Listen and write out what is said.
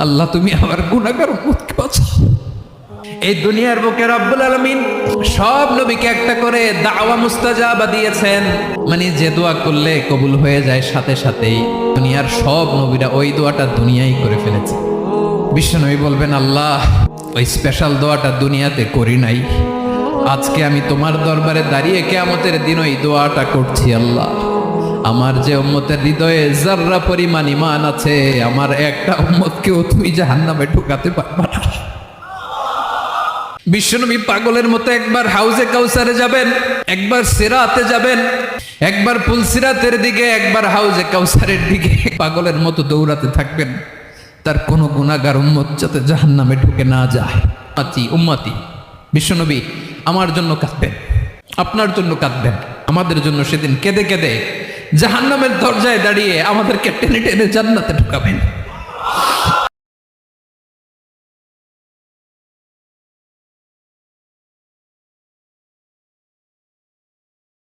আল্লাহ তুমি আমার গুনাহগার উম্মতকে বাঁচাও। এই দুনিয়ার বুকে রব্বুল আলামিন সব নবীকে একটা করে দাওয়া মুস্তাজাবা দিয়েছেন, মানে যে দোয়া করলে কবুল হয়ে যায় সাথে সাথেই। দুনিয়ার সব নবীরা ওই দোয়াটা দুনিয়ায় করে ফেলেছে। বিশ্বনবী বলবেন, আল্লাহ ওই স্পেশাল দোয়াটা দুনিয়াতে করি নাই, আজকে আমি তোমার দরবারে দাঁড়িয়ে কিয়ামতের দিন ওই দোয়াটা করছি। আল্লাহ আমার যে উম্মতের হৃদয়ে যাররা পরিমাণ ঈমান আছে, আমার একটা উম্মতকেও তুমি জাহান্নামে ঢুকাতে পারবা না। বিশ্বনবী পাগলের মতো একবার হাউজে কাউসারে যাবেন, একবার সিরাতে যাবেন, একবার পুলসিরাতের দিকে, একবার হাউজে কাউসারের দিকে পাগলের মতো দৌড়াতে থাকবেন, তার কোনো গুনাহগার উম্মত যাতে জাহান্নামে ঢুকে না যায়। উম্মতি বিশ্বনবী আমার জন্য কাঁদবেন, আপনার জন্য কাঁদবেন, আমাদের জন্য সেদিন কেঁদে কেঁদে জাহান্নামের দরজায় দাঁড়িয়ে আমাদেরকে টেনে টেনে জান্নাতে ঢুকাবেন।